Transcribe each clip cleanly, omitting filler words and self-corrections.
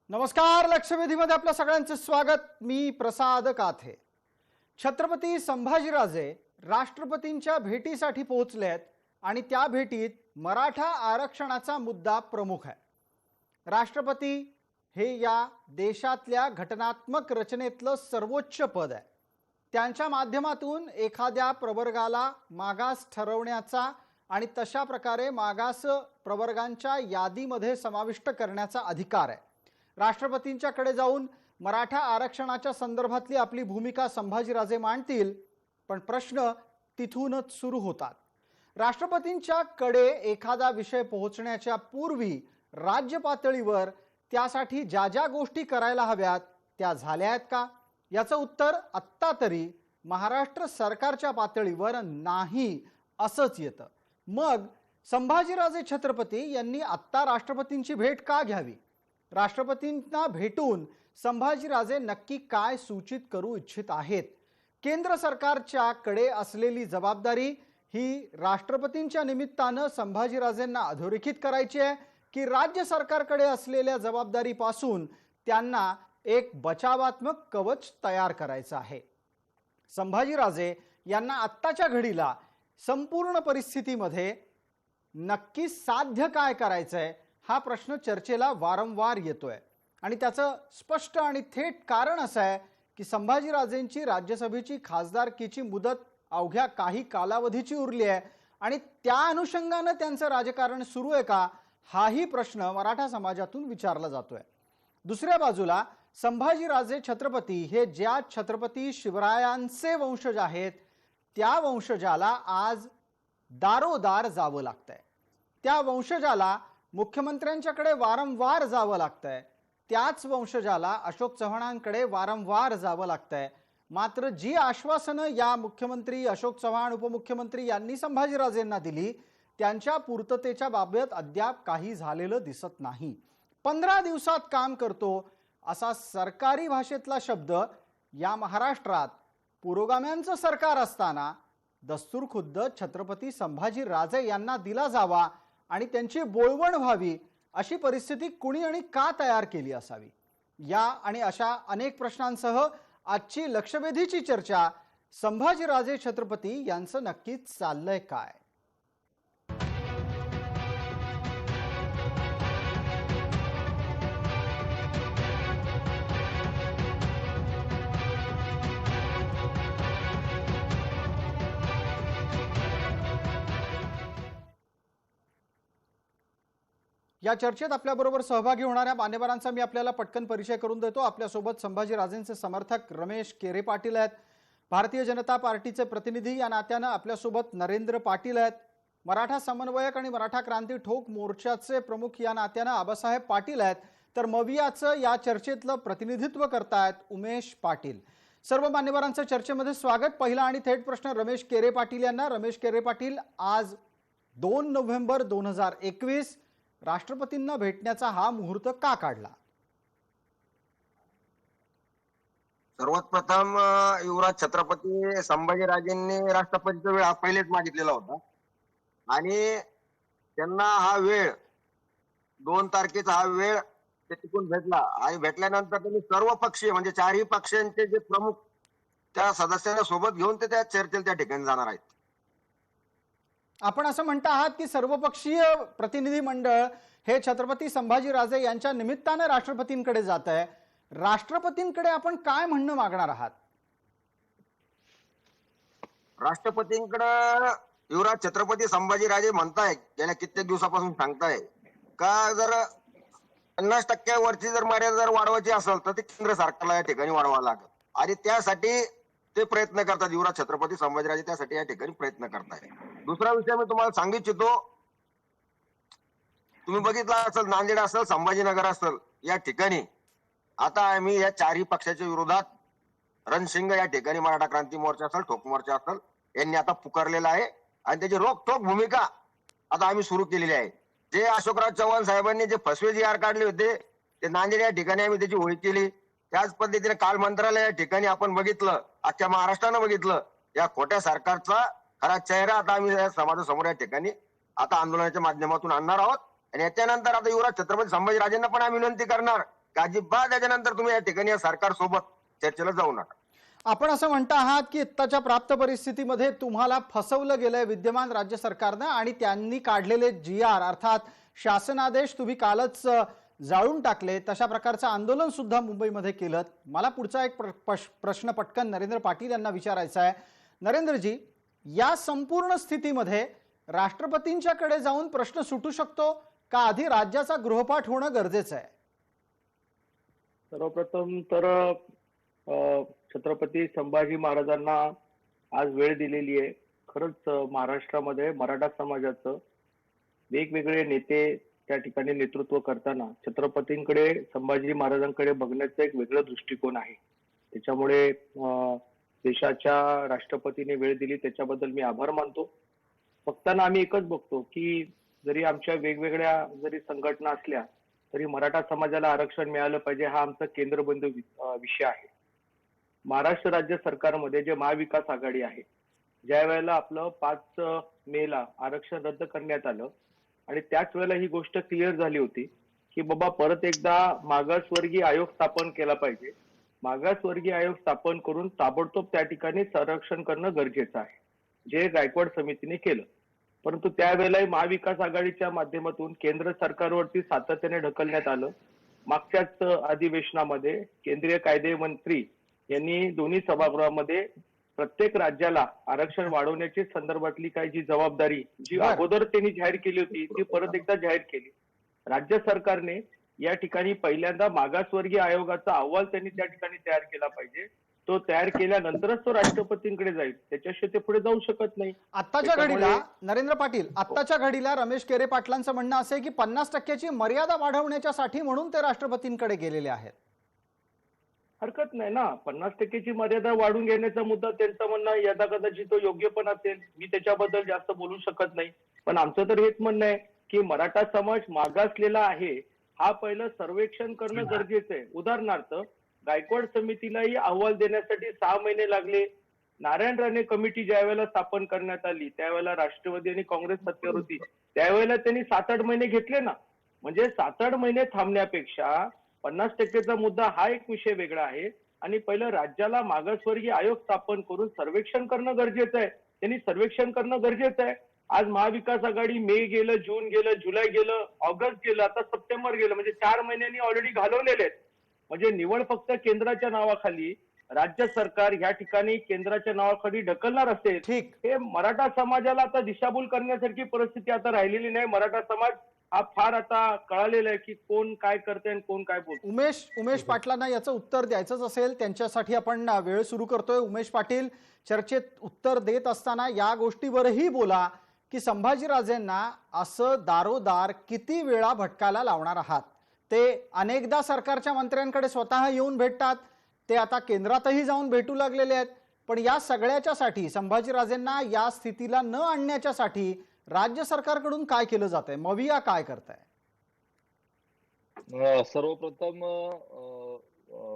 नमस्कार. लक्षवेधीमध्ये आपल्या सगळ्यांचे स्वागत. मी प्रसाद काथे. छत्रपती संभाजीराजे राष्ट्रपतींच्या भेटीसाठी पोहोचलेत आणि त्या भेटीत मराठा आरक्षणाचा मुद्दा प्रमुख आहे. राष्ट्रपती हे या देशातल्या घटनात्मक रचनेतलं सर्वोच्च पद आहे. त्यांच्या माध्यमातून एखाद्या प्रवर्गाला मागास ठरवण्याचा आणि तशा प्रकारे मागास प्रवर्गांच्या यादीमध्ये समाविष्ट करण्याचा अधिकार आहे. राष्ट्रपतींच्याकडे जाऊन मराठा आरक्षणाच्या संदर्भातली आपली भूमिका संभाजीराजे मांडतील, पण प्रश्न तिथूनच सुरू होतात. राष्ट्रपतींच्याकडे एखादा विषय पोहोचण्याच्या पूर्वी राज्य पातळीवर त्यासाठी ज्या ज्या गोष्टी करायला हव्यात त्या झाल्या आहेत का? याचं उत्तर आत्ता तरी महाराष्ट्र सरकारच्या पातळीवर नाही असंच येतं. मग संभाजीराजे छत्रपती यांनी आत्ता राष्ट्रपतींची भेट का घ्यावी? राष्ट्रपतींना भेटून संभाजीराजे नक्की काय सूचित करू इच्छित आहेत? केंद्र सरकारच्या कडे असलेली जबाबदारी ही राष्ट्रपतींच्या निमित्तानं संभाजीराजेंना अधोरेखित करायची आहे की राज्य सरकारकडे असलेल्या जबाबदारीपासून त्यांना एक बचावात्मक कवच तयार करायचं आहे? संभाजीराजे यांना आत्ताच्या घडीला संपूर्ण परिस्थितीमध्ये नक्की साध्य काय करायचंय हा प्रश्न चर्चेला वारंवार येतोय आणि त्याचं स्पष्ट आणि थेट कारण असं आहे की संभाजीराजेंची राज्यसभेची खासदारकीची मुदत अवघ्या काही कालावधीची उरली आहे आणि त्या अनुषंगाने त्यांचं राजकारण सुरू आहे का हाही प्रश्न मराठा समाजातून विचारला जातोय. दुसऱ्या बाजूला संभाजीराजे छत्रपती हे ज्या छत्रपती शिवरायांचे वंशज आहेत त्या वंशजाला आज दारोदार जावं लागतंय. त्या वंशजाला मुख्यमंत्र्यांच्याकडे वारंवार जावं लागतंय. त्याच वंशजाला अशोक चव्हाणांकडे वारंवार जावं लागतंय. मात्र जी आश्वासनं या मुख्यमंत्री अशोक चव्हाण उपमुख्यमंत्री यांनी संभाजीराजेंना दिली त्यांच्या पूर्ततेच्या बाबत अद्याप काही झालेलं दिसत नाही. 15 दिवसात काम करतो असा सरकारी भाषेतला शब्द या महाराष्ट्रात पुरोगाम्यांचं सरकार असताना दस्तूरखुद्द छत्रपती संभाजीराजे यांना दिला जावा आणि त्यांची बोलवण व्हावी अशी परिस्थिती कुणी आणि का तयार केली असावी? या आणि अशा अनेक प्रश्नांसह आजची लक्षवेधीची चर्चा संभाजीराजे छत्रपती यांचं नक्कीच चाललंय काय? या चर्चेत आपल्याबरोबर सहभागी होणाऱ्या मान्यवरांचा मी आपल्याला पटकन परिचय करून देतो. आपल्यासोबत संभाजीराजेंचे समर्थक रमेश केरे पाटील आहेत. भारतीय जनता पार्टीचे प्रतिनिधी या नात्यानं आपल्यासोबत नरेंद्र पाटील आहेत. मराठा समन्वयक आणि मराठा क्रांती ठोक मोर्चाचे प्रमुख या नात्यानं आबासाहेब पाटील आहेत. तर मवियाचं या चर्चेतलं प्रतिनिधित्व करतायत उमेश पाटील. सर्व मान्यवरांचं चर्चेमध्ये स्वागत. पहिला आणि थेट प्रश्न रमेश केरे पाटील यांना. रमेश केरे पाटील, आज 2 नोव्हेंबर 2021 राष्ट्रपतींना भेटण्याचा हा मुहूर्त का काढला? सर्वात प्रथम युवराज छत्रपती संभाजीराजेंनी राष्ट्रपतीचा वेळ पहिलेच मागितलेला होता आणि त्यांना हा वेळ 2 तारखेचा हा वेळ ते टिकून भेटला आणि भेटल्यानंतर त्यांनी सर्व पक्षीय म्हणजे चारही पक्षांचे जे प्रमुख त्या सदस्यांना सोबत घेऊन ते त्या चर्चेला त्या ठिकाणी जाणार आहेत. आपण असं म्हणता आहात की सर्वपक्षीय प्रतिनिधी मंडळ हे छत्रपती संभाजीराजे यांच्या निमित्ताने राष्ट्रपतींकडे जात आहे. राष्ट्रपतींकडे आपण काय म्हणणं मागणार आहात? राष्ट्रपतींकडे युवराज छत्रपती संभाजीराजे म्हणताय, गेल्या कित्येक दिवसापासून सांगताय का जर 50% वरची जर मर्यादा जर वाढवायची असेल तर ते केंद्र सरकारला या ठिकाणी वाढवावं लागेल आणि त्यासाठी ते प्रयत्न करतात. युवराज छत्रपती संभाजीराजे त्यासाठी या ठिकाणी प्रयत्न करताय. दुसरा विषय मी तुम्हाला सांगू इच्छितो, तुम्ही बघितला असेल नांदेड असेल संभाजीनगर असेल या ठिकाणी आता आम्ही या चारही पक्षाच्या विरोधात रणशिंग या ठिकाणी मराठा क्रांती मोर्चा असेल ठोक मोर्चा असेल यांनी आता पुकारलेला आहे आणि त्याची रोखठोक भूमिका आता आम्ही सुरू केलेली आहे. जे अशोकराव चव्हाण साहेबांनी जे फसवे जी आर काढले होते ते नांदेड या ठिकाणी आम्ही त्याची होळी केली. त्याच पद्धतीने काल मंत्रालय या ठिकाणी आपण बघितलं, अख्ख्या महाराष्ट्रानं बघितलं या खोट्या सरकारचा खरा चेहरा आता आम्ही समाजासमोर या ठिकाणी आता आंदोलनाच्या माध्यमातून आणणार आहोत आणि याच्यानंतर आता युवराज छत्रपती संभाजीराजेंना पण आम्ही विनंती करणार की अजिबात त्याच्यानंतर तुम्ही या ठिकाणी या सरकार सोबत चर्चेला जाऊ नका. आपण असं म्हणता आहात की आत्ताच्या प्राप्त परिस्थितीमध्ये तुम्हाला फसवलं गेलंय विद्यमान राज्य सरकारनं आणि त्यांनी काढलेले GR अर्थात शासनादेश तुम्ही कालच जाळून टाकले. तशा प्रकारचं आंदोलन सुद्धा मुंबईमध्ये केलं. मला पुढचा एक प्रश्न पटकन नरेंद्र पाटील यांना विचारायचा आहे. नरेंद्रजी, या संपूर्ण स्थितीमध्ये राष्ट्रपतींच्याकडे जाऊन प्रश्न सुटू शकतो का आधी राज्याचा गृहपाठ होणं गरजेचं आहे? सर्वप्रथम तर छत्रपती संभाजी महाराजांना आज वेळ दिलेली आहे. खरंच महाराष्ट्रामध्ये मराठा समाजाचं वेगवेगळे नेते त्या ठिकाणी नेतृत्व करताना छत्रपतींकडे संभाजी महाराजांकडे बघण्याचा एक वेगळा दृष्टिकोन आहे. त्याच्यामुळे देशाच्या राष्ट्रपतीने वेळ दिली त्याच्याबद्दल मी आभार मानतो. बघताना आम्ही एकच बघतो की जरी आमच्या वेगवेगळ्या जरी संघटना असल्या तरी मराठा समाजाला आरक्षण मिळालं पाहिजे हा आमचा केंद्रबिंदू विषय आहे. महाराष्ट्र राज्य सरकारमध्ये जे महाविकास आघाडी आहे, ज्या वेळेला आपलं 5 मेला आरक्षण रद्द करण्यात आलं आणि त्याच वेळेला ही गोष्ट क्लिअर झाली होती की बाबा परत एकदा मागासवर्गीय आयोग स्थापन केला पाहिजे. मागासवर्गीय आयोग स्थापन करून ताबडतोब त्या ठिकाणी संरक्षण करणं गरजेचं आहे, जे गायकवाड समितीने केलं. परंतु त्यावेळेलाही महाविकास आघाडीच्या माध्यमातून केंद्र सरकारवरती सातत्याने ढकलण्यात आलं. मागच्याच अधिवेशनामध्ये केंद्रीय कायदे मंत्री यांनी दोन्ही सभागृहामध्ये प्रत्येक राज्याला आरक्षण वाढवण्याची संदर्भातली काही जी जबाबदारी जी अगोदर त्यांनी जाहीर केली होती ती परत एकदा जाहीर केली. राज्य सरकारने या ठिकाणी पहिल्यांदा मागासवर्गीय आयोगाचा अहवाल त्यांनी त्या ठिकाणी तयार केला पाहिजे. तो तयार केल्यानंतरच तो राष्ट्रपतींकडे जाईल, त्याच्याशिवाय ते पुढे जाऊ शकत नाही. आत्ताच्या घडीला नरेंद्र पाटील, आत्ताच्या घडीला रमेश केरे पाटलांचं म्हणणं असं आहे की 50% मर्यादा वाढवण्याच्यासाठी म्हणून ते राष्ट्रपतींकडे गेलेले आहेत. हरकत नाही ना, 50% मर्यादा वाढून घेण्याचा मुद्दा त्यांचं म्हणणं यदा कदाचित तो योग्य पण असेल, मी त्याच्याबद्दल जास्त बोलू शकत नाही. पण आमचं तर हेच म्हणणं आहे की मराठा समाज मागासलेला आहे, हा पहिलं सर्वेक्षण करणं गरजेचं आहे. उदाहरणार्थ गायकवाड समितीलाही अहवाल देण्यासाठी 6 महिने लागले. नारायण राणे कमिटी ज्या वेळेला स्थापन करण्यात आली त्यावेळेला राष्ट्रवादी आणि काँग्रेस सत्तेवर होती, त्यावेळेला त्यांनी 7-8 महिने घेतले ना. म्हणजे 7-8 महिने थांबण्यापेक्षा 50%चा मुद्दा हा एक विषय वेगळा आहे. आणि पहिलं राज्याला मागासवर्गीय आयोग स्थापन करून सर्वेक्षण करणं गरजेचं आहे. त्यांनी सर्वेक्षण करणं गरजेचं आहे. आज महाविकास आघाडी मे गेलं, जून गेलं, जुलै गेलं, ऑगस्ट गेलं, आता सप्टेंबर गेलं, म्हणजे 4 महिन्यांनी ऑलरेडी घालवलेले आहेत. म्हणजे निवड फक्त केंद्राच्या नावाखाली राज्य सरकार ह्या ठिकाणी केंद्राच्या नावाखाली ढकलणार असेल, हे मराठा समाजाला आता दिशाभूल करण्यासारखी परिस्थिती आता राहिलेली नाही. मराठा समाज हा फार आता कळालेला आहे की कोण काय करते आणि कोण काय बोलते. उमेश पाटलांना याचं उत्तर द्यायचंच असेल त्यांच्यासाठी आपण वेळ सुरू करतोय. उमेश पाटील, चर्चेत उत्तर देत असताना या गोष्टीवरही बोला की संभाजीराजेंना असं दारोदार किती वेळा भटकायला लावणार आहात? ते अनेकदा सरकारच्या मंत्र्यांकडे स्वतः येऊन भेटतात, ते आता केंद्रातही जाऊन भेटू लागलेले आहेत. पण या सगळ्याच्यासाठी संभाजीराजेंना या स्थितीला न आणण्याच्यासाठी राज्य सरकारकडून काय केलं जातंय? मविया काय करताय? सर्वप्रथम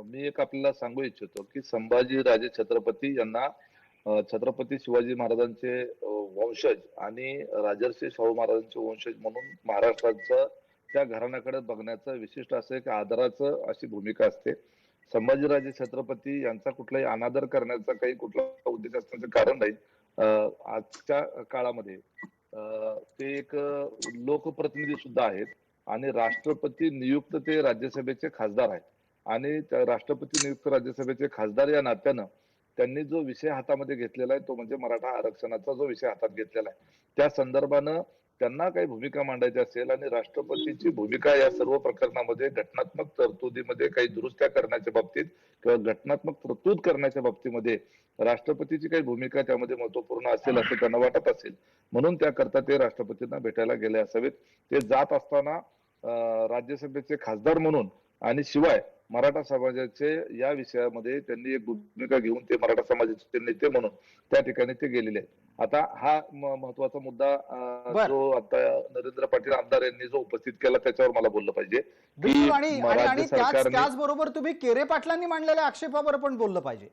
मी एक आपल्याला सांगू इच्छितो की संभाजीराजे छत्रपती यांना छत्रपती शिवाजी महाराजांचे वंशज आणि राजर्षी शाहू महाराजांचे वंशज म्हणून महाराष्ट्राचं त्या घराण्याकडे बघण्याचं विशिष्ट असं एक आदराचं अशी भूमिका असते. संभाजीराजे छत्रपती यांचा कुठलाही अनादर करण्याचा काही कुठला उद्देश असण्याचं कारण नाही. आजच्या काळामध्ये ते एक लोकप्रतिनिधी सुद्धा आहेत आणि राष्ट्रपती नियुक्त ते राज्यसभेचे खासदार आहेत. आणि राष्ट्रपती नियुक्त राज्यसभेचे खासदार या नात्यानं त्यांनी जो विषय हातामध्ये घेतलेला आहे तो म्हणजे मराठा आरक्षणाचा जो विषय हातात घेतलेला आहे, त्या संदर्भानं त्यांना काही भूमिका मांडायची असेल आणि राष्ट्रपतीची भूमिका या सर्व प्रकरणामध्ये घटनात्मक तरतुदीमध्ये काही दुरुस्त्या करण्याच्या बाबतीत किंवा घटनात्मक तरतूद करण्याच्या बाबतीमध्ये राष्ट्रपतीची काही भूमिका त्यामध्ये महत्वपूर्ण असेल असं त्यांना वाटत असेल, म्हणून त्याकरता ते राष्ट्रपतींना भेटायला गेले असावेत. ते जात असताना राज्यसभेचे खासदार म्हणून आणि शिवाय मराठा समाजाचे या विषयामध्ये त्यांनी एक भूमिका घेऊन ते मराठा समाजाचे नेते म्हणून त्या ठिकाणी ते गेलेले आहेत. आता हा महत्वाचा मुद्दा जो आता नरेंद्र पाटील आमदार यांनी जो उपस्थित केला त्याच्यावर मला बोललं पाहिजे. आणि त्याचबरोबर तुम्ही केरे पाटलांनी मांडलेल्या आक्षेपावर पण बोललं पाहिजे.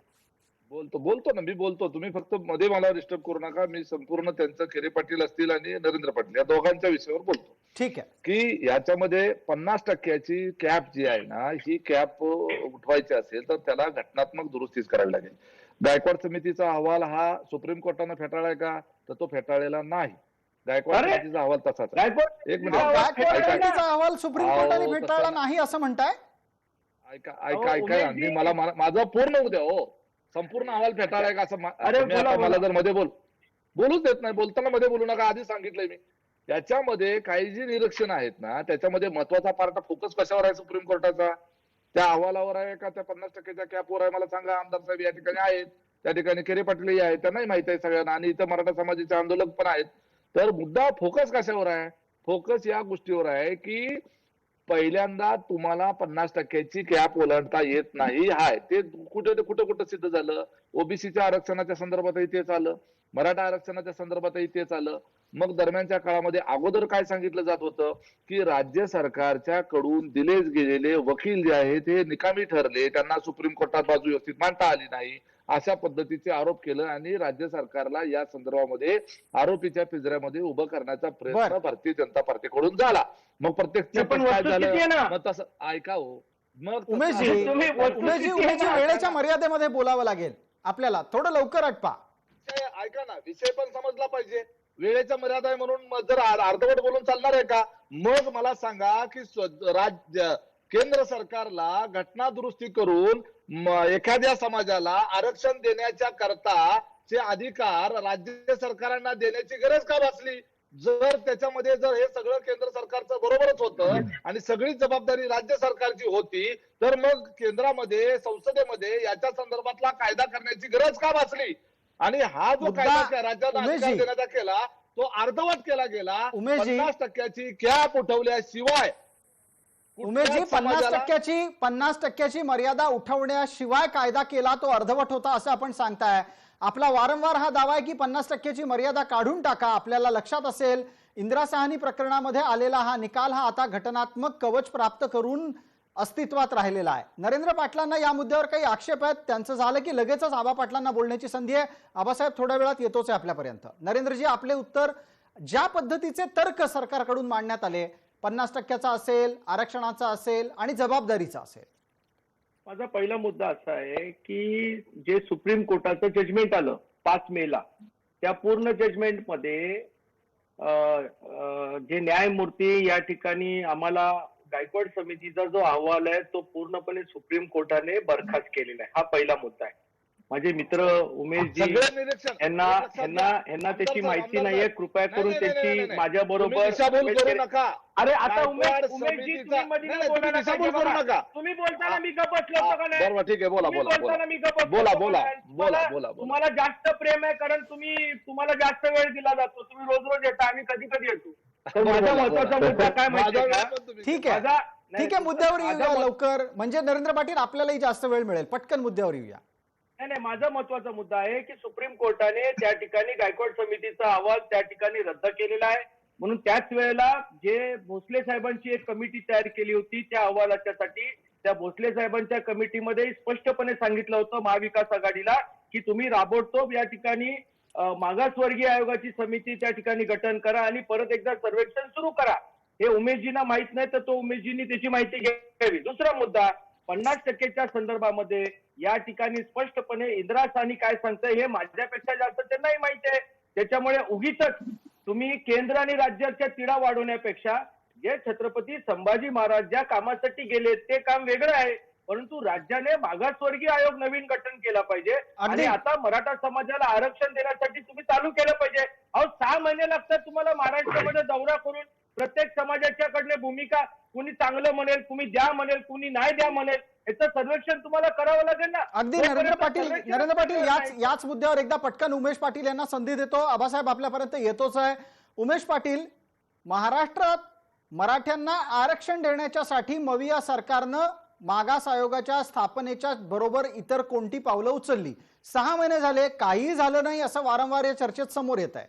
बोलतो ना, मी बोलतो. तुम्ही फक्त मध्ये मला डिस्टर्ब करू नका. मी संपूर्ण त्यांचं केरे पाटील असतील आणि नरेंद्र पाटील या दोघांच्या विषयावर बोलतो. ठीक आहे. की याच्यामध्ये 50% कॅप जी आहे ना, ही कॅप उठवायची असेल तर त्याला घटनात्मक दुरुस्तीच करायला लागेल. गायकवाड समितीचा अहवाल हा सुप्रीम कोर्टानं फेटाळलाय का? तर तो फेटाळलेला नाही. गायकवाड अरे! समितीचा अहवाल तसाच आहे. गायकवाड एक मिनिट गायकवाड ऐका समितीचा अहवाल सुप्रीम कोर्टाने अहो, फेटाळला तसं नाही असं म्हणताय? ऐका अहो, ऐका ऐका उमेशजी. मी माझं पूर्ण होऊ द्या हो. संपूर्ण अहवाल फेटाळलाय का असं अरे, तुम्ही बोला, आता मला बोला. जर मध्ये बोलूच देत नाही, बोलताना मध्ये बोलू नका, आधी सांगितलंय मी. त्याच्यामध्ये काही जी निरीक्षण आहेत ना, त्याच्यामध्ये महत्वाचा पार्ट फोकस कशावर आहे सुप्रीम कोर्टाचा? त्या अहवालावर आहे का त्या 50%च्या कॅपवर आहे? मला सांगा. आमदार साहेब या ठिकाणी आहेत, त्या ठिकाणी केरे पाटील आहेत, त्यांनाही माहिती आहे सगळ्यांना, आणि इथं मराठा समाजाचे आंदोलक पण आहेत. तर मुद्दा फोकस कशावर आहे? फोकस या गोष्टीवर आहे की पहिल्यांदा तुम्हाला 50%ची कॅप ओलांडता येत नाही. हाय ते कुठे कुठं सिद्ध झालं? ओबीसीच्या आरक्षणाच्या संदर्भातही तेच आलं, मराठा आरक्षणाच्या संदर्भातही तेच आलं. मग दरम्यानच्या काळामध्ये अगोदर काय सांगितलं जात होतं की राज्य सरकारच्या कडून दिले गेलेले वकील जे आहेत ते निकामी ठरले, त्यांना सुप्रीम कोर्टात बाजू व्यवस्थित मांडता आली नाही, अशा पद्धतीचे आरोप केलं आणि राज्य सरकारला या संदर्भामध्ये आरोपीच्या पिंजऱ्यामध्ये उभं करण्याचा प्रयत्न बरं. भारतीय जनता पार्टीकडून झाला. मग प्रत्यक्ष नाही, पण काय वस्तुस्थिती आहे झालं? ना. मग तसं ऐका हो. मग तसं उमेशजी आहे. तुम्ही वस्तुस्थिती उमेशजी आहे उमेशजी ना. वेळेच्या मर्यादेमध्ये बोलावं लागेल आपल्याला. थोडं लवकर आटपा. ऐका ना, विषय पण समजला पाहिजे. वेळेच्या मर्यादा आहे म्हणून जर अर्धवट बोलून चालणार आहे का? मग मला सांगा की राज्य केंद्र सरकारला घटना दुरुस्ती करून एखाद्या समाजाला आरक्षण देण्याच्या करताचे अधिकार राज्य सरकारांना देण्याची गरज का भासली? जर त्याच्यामध्ये जर हे सगळं केंद्र सरकारचं बरोबरच होतं आणि सगळी जबाबदारी राज्य सरकारची होती, तर मग केंद्रामध्ये संसदेमध्ये याच्या संदर्भातला कायदा करण्याची गरज का भासली? आणि हा जो मुद्दा- कायदा राज्याला अधिकार उमेशजी. देण्याचा केला तो अर्धवट केला गेला. उमेशजी. 50%ची कॅप उठवल्याशिवाय उमेशजी कुठल्याच समाजाला- 50%ची मर्यादा उठवण्याशिवाय कायदा केला तो अर्धवट होता असं आपण सांगताय. आपला वारंवार हा दावा आहे की 50%ची मर्यादा काढून टाका. आपल्याला लक्षात असेल इंदिरा साहनी प्रकरणामध्ये आलेला हा निकाल हा आता घटनात्मक कवच प्राप्त करून अस्तित्वात राहिलेला आहे. नरेंद्र पाटलांना या मुद्द्यावर काही आक्षेप आहेत? त्यांचं झालं की लगेचच आबा पाटलांना बोलण्याची संधी आहे. आबासाहेब थोड्या वेळात येतोच आहे आपल्यापर्यंत. नरेंद्रजी, आपले उत्तर. ज्या पद्धतीचे तर्क सरकारकडून मांडण्यात आले, 50%चा असेल, आरक्षणाचा असेल आणि जबाबदारीचा असेल, माझा पहिला मुद्दा असा आहे की जे सुप्रीम कोर्टाचं जजमेंट आलं 5 मेला, त्या पूर्ण जजमेंटमध्ये जे न्यायमूर्ती या ठिकाणी आम्हाला गायकवाड समितीचा जो अहवाल आहे तो पूर्णपणे सुप्रीम कोर्टाने बरखास्त केलेला आहे. हा पहिला मुद्दा आहे. माझे मित्र उमेशजी सगळे निरीक्षण यांना त्याची माहिती नाहीये. कृपया करून त्याची माझ्या तुम्ही बरोबर दिशाभूल करू नका. अरे आता गायकवाड उमेशजी समितीचा- तुम्ही मध्ये नाही, नाही, बोलायला तुम्ही दिशाभूल पाहिजे करू बघा. नका. तुम्ही बोलताना मी गप्प बसलो होतो का नाही? बरोबर, ठीक आहे, बोला तुम्ही बोला बोलताना मी गप्प बसलो बोला होतो का बोला नाही? बोला तुम्हाला- बोला तुम्हाला जास्त प्रेम आहे कारण तुम्हाला जास्त वेळ दिला जातो. तुम्ही रोज रोज येता, आम्ही कधी कधी येतो. तर माझा बोला, महत्वाचा बोला. मुद्दा काय माहितीये माझा का? वेळ पण तुम्ही- ठीक आहे. माझा नाही, ठीक आहे, मुद्द्यावर माझा येऊया मत- लवकर. म्हणजे नरेंद्र पाटील, आपल्यालाही जास्त वेळ मिळेल. पटकन मुद्द्यावर येऊया. नाही, माझा महत्वाचा मुद्दा आहे की सुप्रीम कोर्टाने त्या ठिकाणी गायकवाड समितीचा अहवाल त्या ठिकाणी रद्द केलेला आहे. म्हणून त्याच वेळेला जे भोसले साहेबांची एक कमिटी तयार केली होती त्या अहवालाच्यासाठी, त्या भोसले साहेबांच्या कमिटीमध्ये स्पष्टपणे सांगितलं होतं महाविकास आघाडीला की तुम्ही राबोडतोब या ठिकाणी मागासवर्गीय आयोगाची समिती त्या ठिकाणी गठन करा आणि परत एकदा सर्वेक्षण सुरू करा. हे उमेशजींना माहित नाही तर तो उमेशजींनी त्याची माहिती घ्यावी. दुसरा मुद्दा, 50%च्या संदर्भामध्ये या ठिकाणी स्पष्टपणे इंदिरा साहनी काय सांगताय हे माझ्यापेक्षा जास्त त्यांनाही माहिती आहे. त्याच्यामुळे उगीच तुम्ही केंद्र आणि राज्याच्या तिढा वाढवण्यापेक्षा जे छत्रपती संभाजी महाराज ज्या कामासाठी गेले ते काम वेगळं आहे, परंतु राज्याने मागासवर्गीय आयोग नवीन गठन केला पाहिजे आणि आता मराठा समाजाला आरक्षण देण्यासाठी तुम्ही चालू केलं पाहिजे. अहो 6 महिने लागतात तुम्हाला महाराष्ट्रामध्ये दौरा करून प्रत्येक समाजाच्याकडे भूमिका, कुणी चांगलं म्हणेल, कुणी द्या म्हणेल, कुणी नाही द्या म्हणेल, याचं सर्वेक्षण तुम्हाला करावं लागेल ना. अगदी नरेंद्र पाटील याच मुद्द्यावर एकदा पटकन उमेश पाटील यांना संधी देतो. आबासाहेब आपल्यापर्यंत येतोच आहे. उमेश पाटील, महाराष्ट्रात मराठ्यांना आरक्षण देण्याच्यासाठी मविया सरकारनं मागास आयोगाच्या स्थापनेच्या बरोबर इतर कोणती पावलं उचलली? 6 महिने झाले, काही झालं नाही असं वारंवार या चर्चेत समोर येत आहे.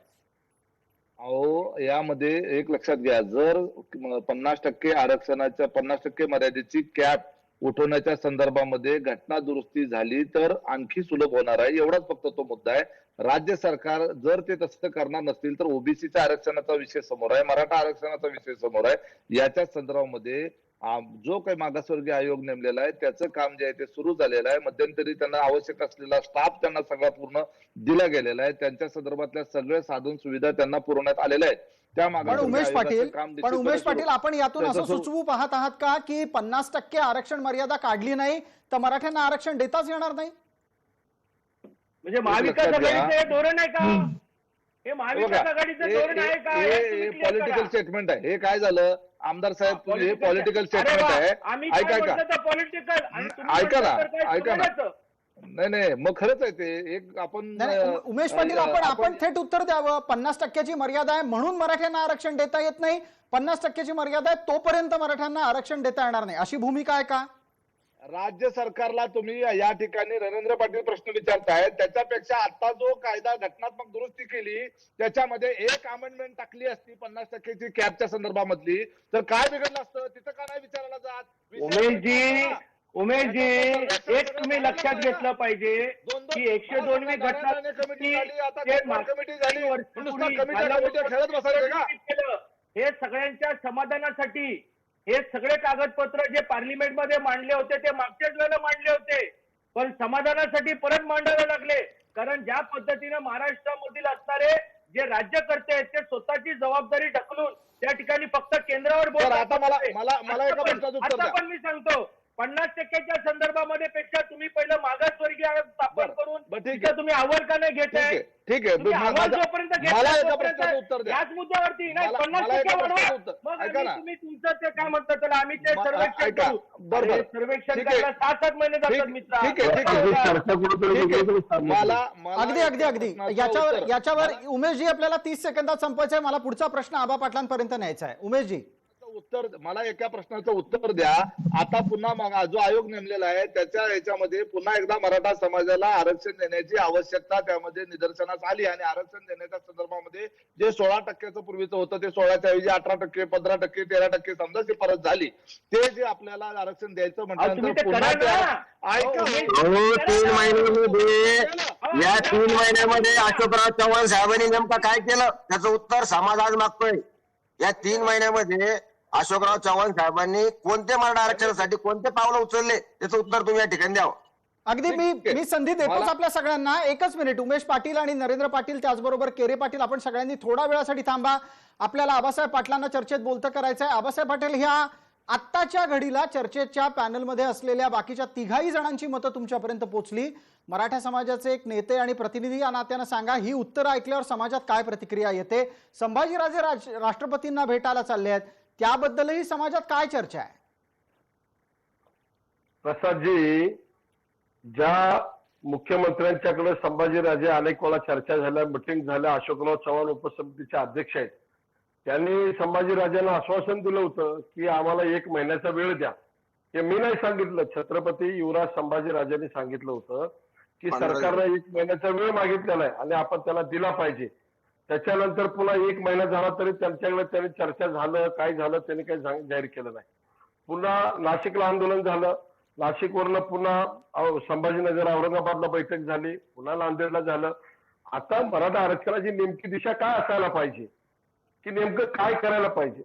अहो, यामध्ये एक लक्षात घ्या, जर 50% आरक्षणाच्या 50% मर्यादेची कॅप उठवण्याच्या संदर्भामध्ये घटना दुरुस्ती झाली तर आणखी सुलभ होणार आहे, एवढाच फक्त तो मुद्दा आहे. राज्य सरकार जर ते तसं करणार नसतील तर ओबीसीच्या आरक्षणाचा विषय समोर आहे, मराठा आरक्षणाचा विषय समोर आहे. याच्या संदर्भामध्ये जो काही मागासवर्गीय आयोग नेमलेला आहे त्याचं काम जे आहे ते सुरू झालेलं आहे. मध्यंतरी त्यांना आवश्यक असलेला स्टाफ त्यांना सगळा पूर्ण दिला गेलेला आहे. त्यांच्या संदर्भातल्या सगळे साधन सुविधा त्यांना पुरवण्यात आलेल्या आहेत. त्या पण उमेश पाटील निश्चितपणे आपण यातून असं त्याचं सुचवू पाहत आहात का की 50% आरक्षण मर्यादा काढली नाही तर मराठ्यांना आरक्षण देताच येणार नाही? म्हणजे महाविकास लक्षात घ्या. आघाडीचं हे धोरण आहे का? हे महाविकास आघाडीचं धोरण आहे का? हे तुम्ही clear पॉलिटिकल करा. स्टेटमेंट आहे. हे काय झालं आमदार साहेब, तुम्ही हे पॉलिटिकल अरे स्टेटमेंट वा, आहे. आम्ही ऐका काय ऐका म्हटलं तर पॉलिटिकल आणि तुम्ही ऐका ना, म्हटलं तर काय ऐका ना. समाजाचं? नाही मग खरंच आहे ते एक आपण नाही, उमेश पाटील आपण थेट उत्तर द्यावं. 50%ची मर्यादा आहे म्हणून मराठ्यांना आरक्षण देता येत नाही, 50%ची मर्यादा आहे तोपर्यंत मराठ्यांना आरक्षण देता येणार नाही, अशी भूमिका आहे का? राज्य सरकारला तुम्ही या ठिकाणी नरेंद्र पाटील प्रश्न विचारताय, त्याच्यापेक्षा आता जो कायदा घटनात्मक दुरुस्ती केली त्याच्यामध्ये एक अमेंडमेंट टाकली असती 50%ची कॅपच्या संदर्भामधली तर काय बिघडलं असतं? तिथं का नाही विचारायला जात? उमेशजी एक तुम्ही लक्षात घेतलं पाहिजे की 102वी घटना कमिटी झाली, आता कमिटी झाली, नुसतं कमिट्या खेळत बसायचं का? हे सगळ्यांच्या समाधानासाठी हे सगळे कागदपत्र जे पार्लिमेंटमध्ये मांडले होते ते मागच्याच वेळेला मांडले होते, पण समाधानासाठी परत मांडावे लागले. कारण ज्या पद्धतीने महाराष्ट्रामधील असणारे जे राज्यकर्ते आहेत ते स्वतःची जबाबदारी ढकलून त्या ठिकाणी फक्त केंद्रावर बरं, आता मला एका प्रश्नाचं उत्तर आता द्या. पण मी सांगतो 50%च्या संदर्भामध्ये पेक्षा तुम्ही पहिलं मागासवर्गीय आयोग स्थापन करून बरं, ठीक आहे. तिथं तुम्ही आव्हान का नाही घेताय? ठीक आहे. तुम्ही अहवाल जोपर्यंत घेत मला नाही एका तोपर्यंत प्रश्नाचं उत्तर द्या. याच मुद्द्यावरती नाही मला 50% एका वाढवा. प्रश्नाचं उत्तर. मग ऐका ना. तुम्ही तुमचं ते काय म्हणतात त्याला आम्ही ते सर्वेक्षण ऐका. करू. बरोबर. अरे, सर्वेक्षण ठीक आहे. करायला 6-7 महिने जातात मित्रा. ठीक आहे. मला अगदी याच्यावर उमेशजी आपल्याला 30 सेकंदात संपवायचं आहे. मला पुढचा प्रश्न आबा पाटलांपर्यंत न्यायचा आहे. उमेशजी मला एका प्रश्नाचं उत्तर द्या. आता पुन्हा जो आयोग नेमलेला आहे त्याच्या याच्यामध्ये पुन्हा एकदा मराठा समाजाला आरक्षण देण्याची आवश्यकता त्यामध्ये निदर्शनास आली आणि आरक्षण देण्याच्या संदर्भामध्ये जे 16% पूर्वीचं होतं ते 16च्या ऐवजी 18%, 15%, 13% समजा शिफारस झाली. ते जे आपल्याला आरक्षण द्यायचं तुम्ही ते म्हटल्यानंतर करा पुन्हा ना. ऐका 3 महिन्यामध्ये या 3 महिन्यामध्ये अशोकराव चव्हाण साहेबांनी नेमकं काय केलं त्याचं उत्तर समाज आज मागतोय. या 3 महिन्यामध्ये अशोकराव चव्हाण साहेबांनी कोणते मराठा आरक्षणासाठी कोणते पावलं उचलले त्याचं उत्तर तुम्ही या ठिकाणी द्यावं. अगदी मी संधी देतोच आपल्या सगळ्यांना. एकच मिनिट, उमेश पाटील आणि नरेंद्र पाटील त्याचबरोबर केरे पाटील, आपण सगळ्यांनी थोडा वेळासाठी थांबा. आपल्याला आबासाहेब पाटलांना चर्चेत बोलतं करायचं आहे. आबासाहेब पाटील, ह्या आत्ताच्या घडीला चर्चेच्या पॅनलमध्ये असलेल्या बाकीच्या तिघाही जणांची मतं तुमच्यापर्यंत पोहोचली. मराठा समाजाचे एक नेते आणि प्रतिनिधी या नात्यानं सांगा, ही उत्तरं ऐकल्यावर समाजात काय प्रतिक्रिया येते? संभाजीराजे राष्ट्रपतींना भेटायला चालले आहेत, त्याबद्दलही समाजात काय चर्चा आहे? प्रसादजी, ज्या मुख्यमंत्र्यांच्याकडे संभाजीराजे अनेक वेळा चर्चा झाल्या, मिटिंग झाल्या, अशोकराव चव्हाण उपसमितीचे अध्यक्ष आहेत, त्यांनी संभाजीराजांना आश्वासन दिलं होतं की आम्हाला 1 महिन्याचा वेळ द्या. हे मी नाही सांगितलं, छत्रपती युवराज संभाजीराजांनी सांगितलं होतं की सरकारने 1 महिन्याचा वेळ मागितलेला आहे आणि आपण त्याला दिला पाहिजे. त्याच्यानंतर पुन्हा 1 महिना झाला तरी त्यांच्याकडे त्यांनी चर्चा झालं, काय झालं त्यांनी काही जाहीर केलं नाही. पुन्हा नाशिकला आंदोलन झालं, नाशिकवरनं पुन्हा संभाजीनगर औरंगाबादला बैठक झाली, पुन्हा नांदेडला झालं. आता मराठा आरक्षणाची नेमकी दिशा काय असायला पाहिजे, की नेमकं काय करायला पाहिजे?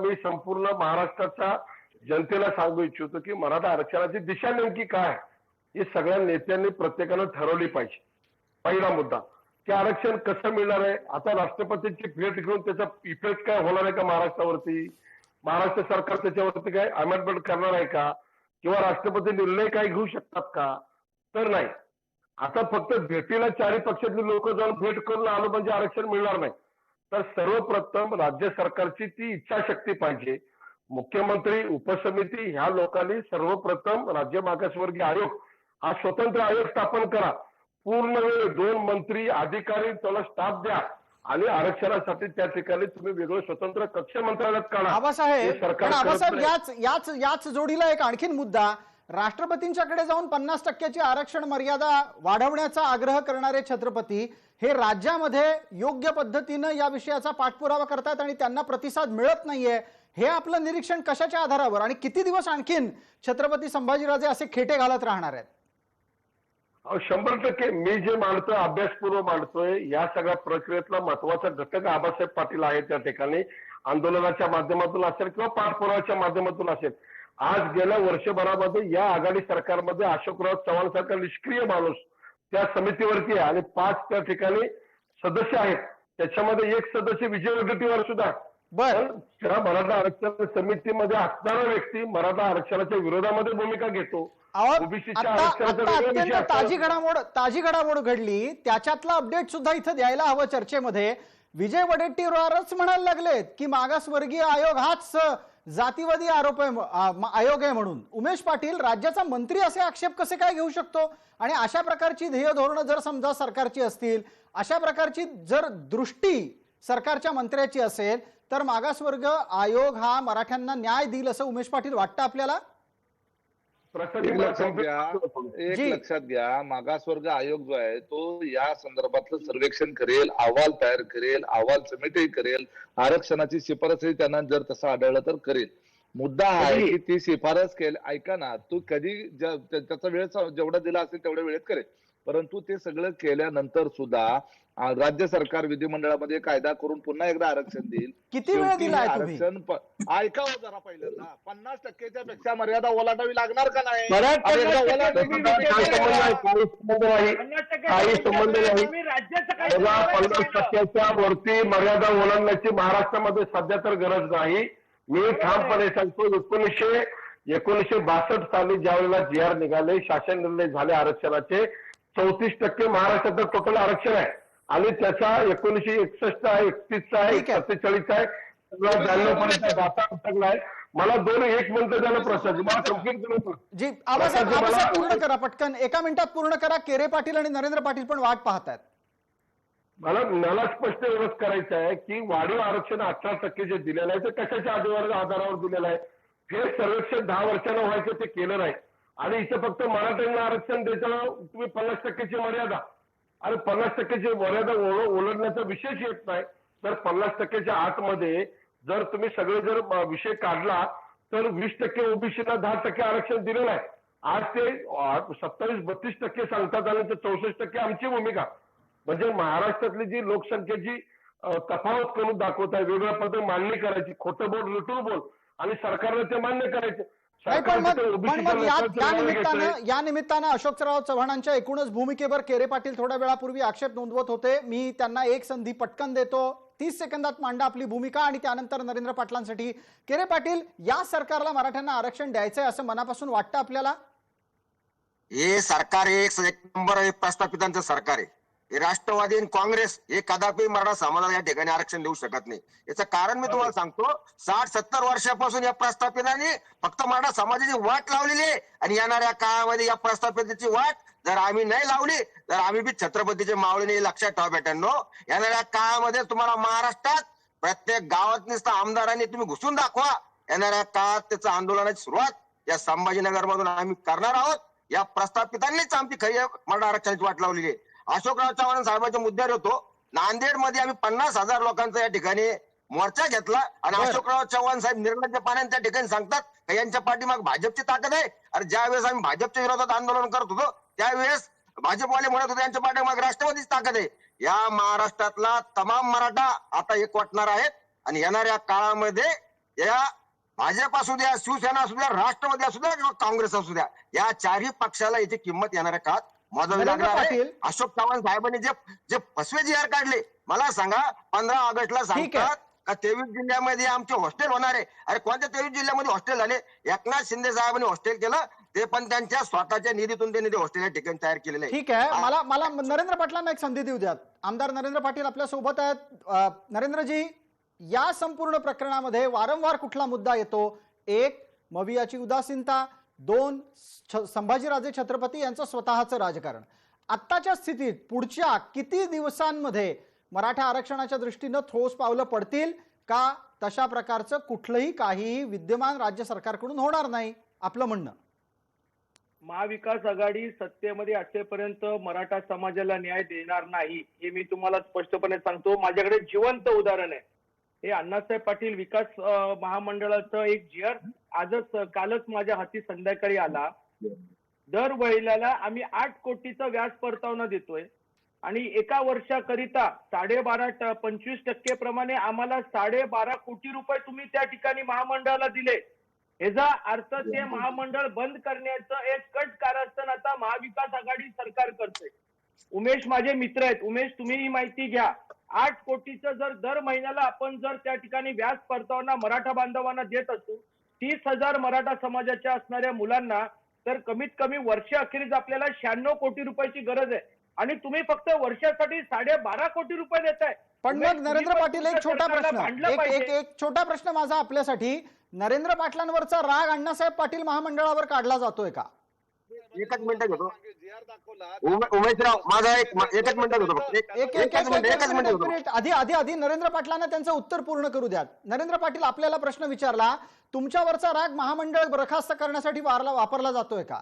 मी संपूर्ण महाराष्ट्राच्या जनतेला सांगू इच्छितो की मराठा आरक्षणाची दिशा नेमकी काय हे सगळ्या नेत्यांनी प्रत्येकानं ठरवली पाहिजे. पहिला मुद्दा की आरक्षण कसं मिळणार आहे. आता राष्ट्रपतींची भेट घेऊन त्याचा इफेक्ट काय होणार आहे का महाराष्ट्रावरती? महाराष्ट्र सरकार त्याच्यावरती काय अमेंडमेंट करणार आहे का, किंवा राष्ट्रपती निर्णय काय घेऊ शकतात का? तर नाही. आता फक्त भेटीला 4 पक्षातली लोक जाऊन भेट करून आलो म्हणजे आरक्षण मिळणार नाही. तर सर्वप्रथम राज्य सरकारची ती इच्छाशक्ती पाहिजे. मुख्यमंत्री, उपसमिती ह्या लोकांनी सर्वप्रथम राज्य मागासवर्गीय आयोग हा स्वतंत्र आयोग स्थापन करा. पूर्ण वेळ 2 मंत्री अधिकारी त्याला स्टाफ द्या आणि आरक्षणासाठी त्या ठिकाणी तुम्ही वेगळं स्वतंत्र कक्ष मंत्रालयात काढा. आबासाहेब याच जोडीला एक आणखीन मुद्दा, राष्ट्रपतींच्याकडे जाऊन 50%ची आरक्षण मर्यादा वाढवण्याचा आग्रह करणारे छत्रपती हे राज्यामध्ये योग्य पद्धतीनं या विषयाचा पाठपुरावा करतात आणि त्यांना प्रतिसाद मिळत नाहीये. हे आपलं निरीक्षण कशाच्या आधारावर आणि किती दिवस आणखीन छत्रपती संभाजीराजे असे खेटे घालत राहणार आहेत? 100% मी जे मांडतोय अभ्यासपूर्व मांडतोय. या सगळ्या प्रक्रियेतला महत्वाचा घटक आबासाहेब पाटील आहे त्या ठिकाणी. आंदोलनाच्या माध्यमातून असेल किंवा पाठपुराव्याच्या माध्यमातून असेल. आज गेल्या वर्षभरामध्ये या आघाडी सरकारमध्ये अशोकराव चव्हाण सारखा निष्क्रिय माणूस त्या समितीवरती आहे आणि 5 त्या ठिकाणी सदस्य आहेत. त्याच्यामध्ये एक सदस्य विजय वडेट्टीवार सुद्धा. बर, त्या मराठा आरक्षण समितीमध्ये असणारा व्यक्ती मराठा आरक्षणाच्या विरोधामध्ये भूमिका घेतो. ओबीसीच्या आरक्षणाचा वेगळा विषय अत्यंत असतो. ताजी घडामोड घडली, त्याच्यातला अपडेट सुद्धा इथं द्यायला हवं चर्चेमध्ये. विजय वडेट्टीवारच म्हणायला लागलेत की मागासवर्गीय आयोग हाच जातीवादी आयोग आहे म्हणून. उमेश पाटील राज्याचा मंत्री असे आक्षेप कसे काय घेऊ शकतो? आणि अशा प्रकारची ध्येय धोरणं जर समजा सरकारची असतील, अशा प्रकारची जर दृष्टी सरकारच्या मंत्र्याची असेल, तर मागासवर्ग आयोग हा मराठ्यांना न्याय देईल असं उमेश पाटील वाटतं आपल्याला? एक लक्षात घ्या, मागासवर्ग आयोग जो आहे तो या संदर्भातलं सर्वेक्षण करेल, अहवाल तयार करेल, अहवाल समिती करेल, आरक्षणाची शिफारसही त्यांना जर तसं आढळलं तर करेल. मुद्दा हा आहे की ती शिफारस केली, ऐका ना, तू कधी त्याचा वेळ जेवढा दिला असेल तेवढ्या वेळेत करेल. परंतु ते सगळं केल्यानंतर सुद्धा राज्य सरकार विधिमंडळामध्ये कायदा करून पुन्हा एकदा आरक्षण देईल. किती वेळ दिलाय तुम्ही? आरक्षण ऐकावं जरा पहिल्यांदा. 50%च्या पेक्षा मर्यादा ओलांडावी लागणार का नाही? काही संबंध नाही. 50%च्या वरती मर्यादा ओलांडण्याची महाराष्ट्रामध्ये सध्या तर गरज नाही. मी ठामपणे सांगतो, 1962 साली ज्यावेळेला जी आर निघाले, शासन निर्णय झाले आरक्षणाचे, 34% महाराष्ट्रात टोटल आरक्षण आहे आणि त्याचा 1961 आहे, 31 आहे, 47 आहे, 92 दाता अटकलाय. मला 1 मिनिट द्यायला प्रश्न मला कंप्लीट करू जी आबासाहेब पूर्ण करा, पटकन 1 मिनिटात पूर्ण करा. केरे पाटील आणि नरेंद्र पाटील पण वाट पाहतात. मला स्पष्ट एवढंच करायचं आहे की वाढीव आरक्षण 18% जे दिलेलं आहे ते कशाच्या आधारावर दिलेलं आहे? हे सर्वेक्षण 10 वर्षांना व्हायचं ते केलं नाही आणि इथं फक्त मराठ्यांना आरक्षण देताना तुम्ही 50%ची मर्यादा आणि 50%ची मर्यादा ओलांडण्याचा विषयच येत नाही. तर 50%च्या आतमध्ये जर तुम्ही सगळे जर विषय काढला तर 20% ओबीसीला 10% आरक्षण दिलेलं आहे. आज ते 27-32% सांगतात आणि 64% आमची भूमिका. म्हणजे महाराष्ट्रातली जी लोकसंख्येची तफावत करून दाखवत आहे, वेगळ्या पद्धतीने मांडणी करायची, खोटं बोल लुटून बोल आणि सरकारने ते मान्य करायचं. या निमित्तानं अशोकराव चव्हाणांच्या एकूणच भूमिकेवर केरे पाटील थोड्या वेळापूर्वी आक्षेप नोंदवत होते. मी त्यांना एक संधी पटकन देतो, 30 सेकंदात मांडा आपली भूमिका आणि त्यानंतर नरेंद्र पाटलांसाठी. केरे पाटील, या सरकारला मराठ्यांना आरक्षण द्यायचंय असं मनापासून वाटतं आपल्याला? हे सरकार एक नंबर प्रस्थापितांचं सरकार आहे. हे राष्ट्रवादी आणि काँग्रेस हे कदापि मराठा समाजाला या ठिकाणी आरक्षण देऊ शकत नाही. याचं कारण मी तुम्हाला सांगतो, 60-70 वर्षापासून या प्रस्थापितांनी फक्त मराठा समाजाची वाट लावलेली आहे आणि येणाऱ्या काळामध्ये या प्रस्थापिताची वाट जर आम्ही नाही लावली तर आम्ही बी छत्रपतीचे मावळे नाही. लक्षात ठेवा बेटांनो, येणाऱ्या काळामध्ये तुम्हाला महाराष्ट्रात प्रत्येक गावात नुसतं आमदारांनी तुम्ही घुसून दाखवा. येणाऱ्या काळात त्याचं आंदोलनाची सुरुवात या संभाजीनगर मधून आम्ही करणार आहोत. या प्रस्थापितांनीच आमची खरी मराठा आरक्षणाची वाट लावलेली आहे. अशोकराव चव्हाण साहेबांच्या मुद्द्यावर होतो. नांदेड मध्ये आम्ही 50,000 लोकांचा या ठिकाणी मोर्चा घेतला आणि अशोकराव चव्हाण साहेब निर्लज्ज पाण्याने त्या ठिकाणी सांगतात यांच्या पाठीमाग भाजपची ताकद आहे. अरे ज्यावेळेस आम्ही भाजपच्या विरोधात आंदोलन करत होतो त्यावेळेस भाजपवाले म्हणत होते यांच्या पाठीमाग राष्ट्रवादीची ताकद आहे. या महाराष्ट्रातला तमाम मराठा आता एक वाटणार आहेत आणि येणाऱ्या काळामध्ये या भाजप असू द्या, शिवसेना असू द्या, राष्ट्रवादी असू द्या किंवा काँग्रेस असू द्या, या चारही पक्षाला याची किंमत येणाऱ्या काळात मोजावी लागणार आहे. अशोक चव्हाण साहेबांनी जे फसवे जी आर काढले, मला सांगा 15 ऑगस्टला सांगतात का 23 जिल्ह्यामध्ये आमचे हॉस्टेल होणार आहे. अरे कोणत्या 23 जिल्ह्यामध्ये हॉस्टेल झाले? एकनाथ शिंदे साहेबांनी हॉस्टेल केलं, ते पण त्यांच्या स्वतःच्या निधीतून त्यांनी ते हॉस्टेल या ठिकाणी तयार केलेले आहे. ठीक आहे, मला नरेंद्र पाटलांना एक संधी देऊ द्यात. आमदार नरेंद्र पाटील आपल्या सोबत आहेत. नरेंद्रजी, या संपूर्ण प्रकरणामध्ये वारंवार कुठला मुद्दा येतो? 1, मवियाची उदासीनता, 2, संभाजीराजे छत्रपती यांचं स्वतःचं राजकारण. आत्ताच्या स्थितीत पुढच्या किती दिवसांमध्ये मराठा आरक्षणाच्या दृष्टीनं ठोस पावलं पडतील का तशा प्रकारचं कुठलंही काहीही विद्यमान राज्य सरकारकडून होणार नाही आपलं म्हणणं? महाविकास आघाडी सत्तेमध्ये असेपर्यंत मराठा समाजाला न्याय देणार नाही हे मी तुम्हाला स्पष्टपणे सांगतो. माझ्याकडे जिवंत उदाहरण आहे. हे अण्णासाहेब पाटील विकास महामंडळाचं एक कालच माझ्या हाती संध्याकाळी आला. दर महिन्याला आम्ही 8 कोटीचा व्याज परतावा देतोय आणि एका वर्षाकरिता 25% प्रमाणे आम्हाला 12.5 कोटी रुपये तुम्ही त्या ठिकाणी महामंडळाला दिले. याचा अर्थ ते महामंडळ बंद करण्याचं एक कट कारस्थान आता महाविकास आघाडी सरकार करते. उमेश माझे मित्र आहेत. उमेश, तुम्ही ही माहिती घ्या. 8 कोटीचं जर दर महिन्याला आपण जर त्या ठिकाणी व्याज परतावा मराठा बांधवांना देत असू, 30,000 मराठा समाजाच्या असणाऱ्या मुलांना तर कमीत कमी वर्षाअखेरीस आपल्याला 96 कोटी रुपयाची गरज आहे आणि तुम्ही फक्त वर्षासाठी 12.5 कोटी रुपये देताय. पण मग नरेंद्र पाटील, एक छोटा प्रश्न, एक छोटा प्रश्न माझा आपल्यासाठी. नरेंद्र पाटलांवरचा राग अण्णासाहेब पाटील महामंडळावर काढला जातोय का? एकच मिनिट घेतो उमेशराव, माझा एकच मिनिट घेतो. एकच मिनिट. आधी नरेंद्र पाटलांना त्यांचं उत्तर पूर्ण करू द्या. नरेंद्र पाटील, आपल्याला प्रश्न विचारला, तुमच्यावरचा राग महामंडळ बरखास्त करण्यासाठी वापरला जातोय का?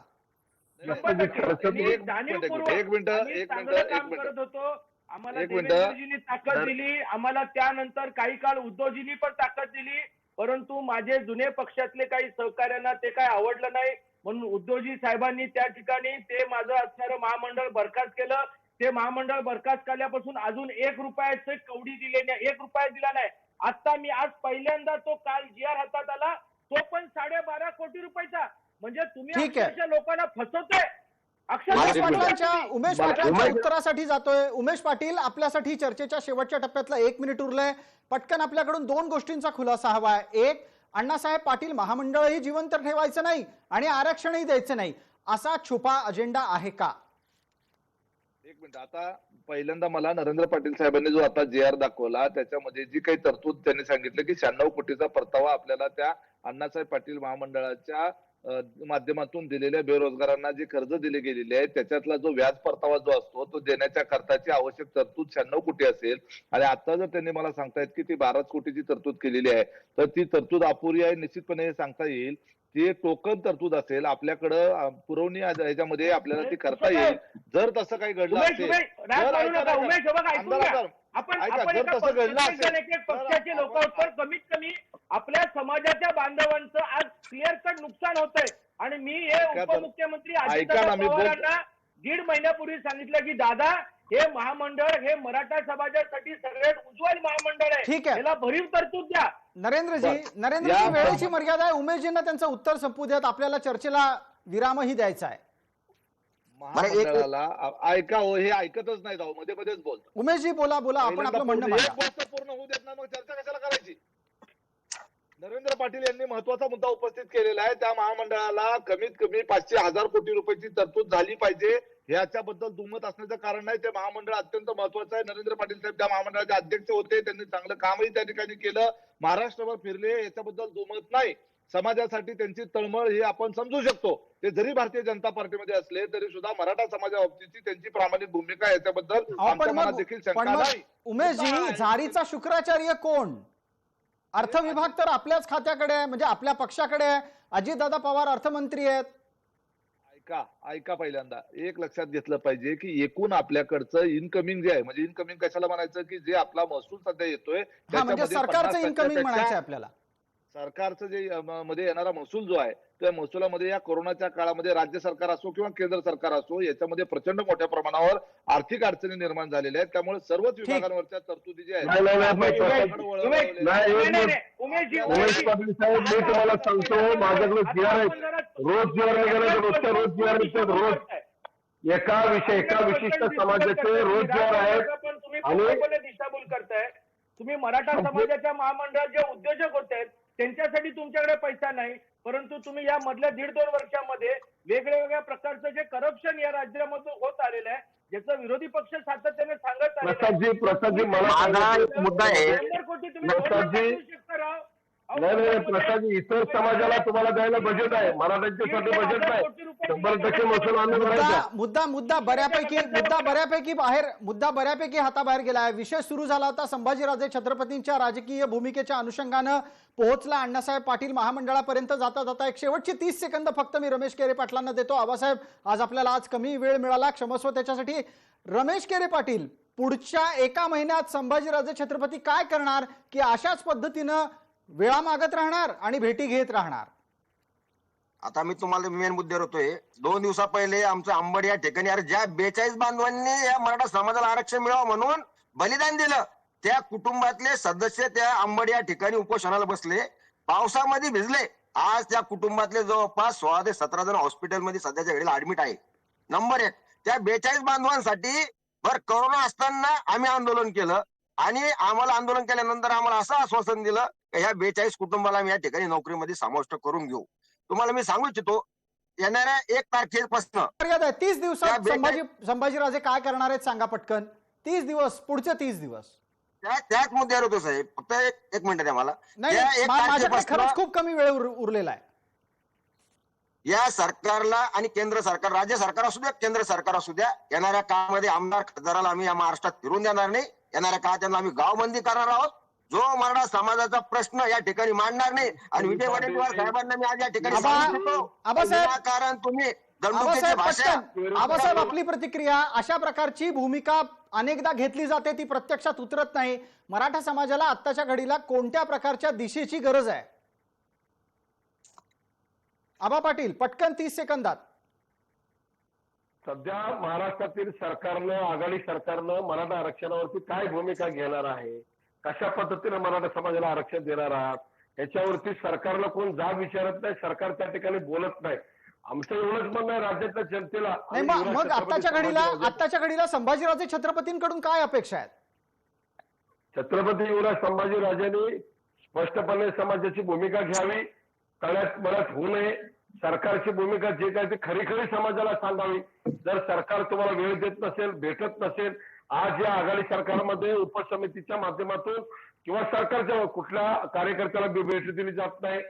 आम्हाला देवेंद्रजींनी ताकद दिली, आम्हाला त्यानंतर काही काळ उद्धवजींनी पण ताकद दिली, परंतु माझे जुने पक्षातले काही सहकार्यांना ते काय आवडलं नाही, म्हणून उद्धवजी साहेबांनी त्या ठिकाणी ते माझं असणारं महामंडळ बरखास्त केलं. ते महामंडळ बरखास्त केल्यापासून अजून 1 रुपयाचे कवडी दिले नाही, 1 रुपया दिला नाही. आता मी आज पहिल्यांदा तो काल GR हातात आला, तो पण 12.5 कोटी रुपयाचा. म्हणजे तुम्ही अक्षरशः लोकांना फसवतोय. उमेश पाटलांच्या उत्तरासाठी जातोय. उमेश पाटील, आपल्यासाठी चर्चेच्या शेवटच्या टप्प्यातला 1 मिनिट उरलंय. पटकन आपल्याकडून 2 गोष्टींचा खुलासा हवाय. एक, अण्णासाहेब पाटील महामंडळही जिवंत ठेवायचं नाही आणि आरक्षणही द्यायचं नाही, असा छुपा अजेंडा आहे का? एक मिनिट. आता पहिल्यांदा मला नरेंद्र पाटील साहेबांनी जो आता GR दाखवला त्याच्यामध्ये जी काही तरतूद त्यांनी सांगितलं की 96 कोटीचा परतावा आपल्याला त्या अण्णासाहेब पाटील महामंडळाच्या माध्यमातून दिलेल्या बेरोजगारांना जे कर्ज दिले गेलेले आहे त्याच्यातला जो व्याज परतावा जो असतो तो देण्याच्या खर्चाची आवश्यक तरतूद 96 कोटी असेल आणि आता जर त्यांनी मला सांगतायत की ती 12 कोटीची तरतूद केलेली आहे तर ती तरतूद अपुरी आहे निश्चितपणे हे सांगता येईल. ती टोकन तरतूद असेल, आपल्याकडं पुरवणी ह्याच्यामध्ये आपल्याला ती करता येईल. जर तसं काही घडलं असेल, पक्षाचे लोक कमीत कमी आपल्या समाजाच्या बांधवांचं आज क्लिअर कट नुकसान होत आहे आणि मी हे उपमुख्यमंत्री अजित पवारांना 1.5 महिन्यापूर्वी सांगितलं की दादा, हे महामंडळ हे मराठा समाजासाठी सगळ्यात उज्ज्वल महामंडळ आहे, याला भरीव तरतूद द्या. नरेंद्रजी, वेळेची मर्यादा आहे. उमेशजींना त्यांचं उत्तर संपू देत, आपल्याला चर्चेला विरामही द्यायचा आहे. महामंडळाला ऐका हो, हे ऐकतच नाही जाऊ, मध्ये मध्येच बोल. उमेशजी बोला, आपण आपलं म्हणणं एक गोष्ट पूर्ण होऊ देत ना, मग चर्चा कशाला करायची? नरेंद्र पाटील यांनी महत्वाचा मुद्दा उपस्थित केलेला आहे. त्या महामंडळाला कमीत कमी 500,000 कोटी रुपयाची तरतूद झाली पाहिजे, याच्याबद्दल दुमत असण्याचं कारण नाही. ते महामंडळ अत्यंत महत्वाचं आहे. नरेंद्र पाटील साहेब त्या महामंडळाचे अध्यक्ष होते, त्यांनी चांगलं कामही त्या ठिकाणी केलं, महाराष्ट्रभर फिरले, याच्याबद्दल दुमत नाही. समाजासाठी त्यांची तळमळ ही आपण समजू शकतो. ते जरी भारतीय जनता पार्टीमध्ये असले तरी सुद्धा मराठा समाजाबाबतीची त्यांची प्रामाणिक भूमिका याच्याबद्दल आमच्या मनात देखील शंका नाही. उमेशजी, झारीचा शुक्राचार्य कोण? अर्थ विभाग तर आपल्याच खात्याकडे आहे, म्हणजे आपल्या पक्षाकडे आहे. अजितदादा पवार अर्थमंत्री आहेत. ऐका पहिल्यांदा एक लक्षात घेतलं पाहिजे की एकूण आपल्याकडचं इनकमिंग जे आहे, म्हणजे इनकमिंग कशाला म्हणायचं की जे आपला महसूल सध्या येतोय म्हणजे सरकारचं इनकमिंग म्हणायचं आपल्याला. सरकारचं जे मध्ये येणारा महसूल जो आहे त्या महसुलामध्ये या कोरोनाच्या काळामध्ये राज्य सरकार असो किंवा केंद्र सरकार असो याच्यामध्ये प्रचंड मोठ्या प्रमाणावर आर्थिक अडचणी निर्माण झालेल्या आहेत. त्यामुळे सर्वच विभागांवरच्या तरतुदी ज्या आहेत उमेश पाटील साहेब, मी तुम्हाला सांगतो, माझ्याकडे GR आहेत, रोज GR निघाले, रोज GR निघतात, रोज एका विशिष्ट समाजाचे रोज GR आहेत आणि दिशाभूल करताय. तुम्ही मराठा समाजाच्या महामंडळात जे उद्योजक होते त्यांच्यासाठी तुमच्याकडे पैसा नाही, परंतु तुम्ही या मधल्या 1.5-2 वर्षामध्ये वेगवेगळ्या प्रकारचं जे करप्शन या राज्यामध्ये होत आलेलं आहे, ज्याचं विरोधी पक्ष सातत्याने सांगत प्रसादजी, मला एक मुद्दा आहे. नाही प्रसादजी, इतर समाजाला तुम्हाला द्यायला बजेट आहे, मराठ्यांच्यासाठी बजेट नाही. 100% महसूल आम्ही भरायचा. मुद्दा बऱ्यापैकी हाताबाहेर गेला आहे. विषय सुरू झाला होता संभाजीराजे छत्रपतींच्या राजकीय भूमिकेच्या अनुषंगानं पोहोचला अण्णासाहेब पाटील महामंडळापर्यंत. जाता एक शेवटची 30 सेकंद फक्त मी रमेश केरे पाटलांना देतो. आबासाहेब, आज आपल्याला कमी वेळ मिळाला, क्षमस्व त्याच्यासाठी. रमेश केरे पाटील, पुढच्या एका महिन्यात संभाजीराजे छत्रपती काय करणार, की अशाच पद्धतीनं वेळा मागत राहणार आणि भेटी घेत राहणार? आता मी तुम्हाला मेन मुद्द्यावर होतोय. 2 दिवसा पहिले आमचं अंबड या ठिकाणी अरे ज्या 42 बांधवांनी या मराठा समाजाला आरक्षण मिळावं म्हणून बलिदान दिलं, त्या कुटुंबातले सदस्य त्या अंबड या ठिकाणी उपोषणाला बसले, पावसामध्ये भिजले. आज त्या कुटुंबातले जवळपास 16 ते 17 जण हॉस्पिटलमध्ये सध्याच्या घडीला ऍडमिट आहे. नंबर 1, त्या 42 बांधवांसाठी कोरोना असताना आम्ही आंदोलन केलं आणि आम्हाला आंदोलन केल्यानंतर आम्हाला असं आश्वासन दिलं की ह्या 42 कुटुंबाला आम्ही या ठिकाणी नोकरीमध्ये समाविष्ट करून घेऊ. तुम्हाला मी सांगू इच्छितो, येणाऱ्या 1 तारखेपासून मर्यादा आहे 30 दिवसात त्या संभाजीराजे काय करणार आहेत सांगा पटकन. 30 दिवस, पुढचे 30 दिवस. त्याच मुद्द्यावर होतो साहेब. फक्त एक मिनिट द्या मला. नाही, त्या 1 माझ्याकडे तारखेपासून खरंच खूप कमी वेळ उरलेला आहे. या सरकारला आणि केंद्र सरकार, राज्य सरकार असू द्या, केंद्र सरकार असू द्या, येणाऱ्या काळामध्ये आमदार खासदाराला आम्ही या महाराष्ट्रात फिरून देणार नाही. येणाऱ्या काळात त्यांना आम्ही गावबंदी करणार आहोत. जो मराठा समाजाचा प्रश्न या ठिकाणी मांडणार नाही. आणि विजय वडेट्टीवार साहेबांना मी आज या ठिकाणी आबासाहेब, कारण तुम्ही दंडुकीची आबासाहेब भाषा पटकन, आबासाहेब आपली प्रतिक्रिया. अशा प्रकारची भूमिका अनेकदा घेतली जाते, ती प्रत्यक्षात उतरत नाही. मराठा समाजाला आत्ताच्या घडीला कोणत्या प्रकारच्या दिशेची गरज आहे? आबा पाटील पटकन 30 सेकंदात. सध्या महाराष्ट्रातील सरकारनं, आघाडी सरकारनं मराठा आरक्षणावरती काय भूमिका घेणार आहे, कशा पद्धतीने मराठा समाजाला आरक्षण देणार आहात, याच्यावरती सरकारला कोण जाब विचारत नाही. सरकार त्या ठिकाणी बोलत नाही. आमचं एवढंच म्हणणं आहे राज्यातल्या जनतेला. नाही, मग आत्ताच्या घडीला संभाजीराजे छत्रपतींकडून काय अपेक्षा आहेत? छत्रपती युवराज संभाजीराजांनी स्पष्टपणे समाजाची भूमिका घ्यावी, तळ्यात मळ्यात होऊ नये. सरकारची भूमिका जे काय ते खरी खरी समाजाला सांगावी. जर सरकार तुम्हाला वेळ देत नसेल, भेटत नसेल, आज या आघाडी सरकारमध्ये उपसमितीच्या माध्यमातून किंवा सरकारच्या कुठल्या कार्यकर्त्याला भेट दिली जात नाही,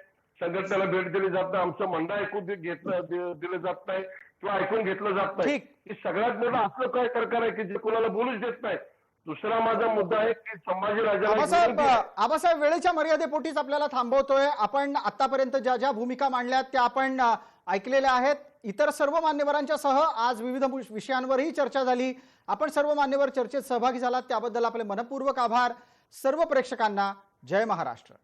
संघटनेला भेट दिली जात नाही, आमचं म्हणणं ऐकून दिलं जात नाही किंवा ऐकून घेतलं जात नाही. ही सगळ्यात मोठं असलं काय सरकार आहे की जे कोणाला बोलूच देत नाही. दुसरा माझा मुद्दा आहे की संभाजीराजाला आबासाहेब वेळेच्या मर्यादेपोटीच आपल्याला थांबवतोय. आपण आतापर्यंत ज्या ज्या भूमिका मांडल्यात त्या आपण ऐकलेल्या आहेत. इतर सर्व मान्यवरांच्या सह आज विविध विषयांवरही चर्चा झाली. आपण सर्व मान्यवर चर्चेत सहभागी झालात त्याबद्दल आपले मनपूर्वक आभार. सर्व प्रेक्षकांना जय महाराष्ट्र.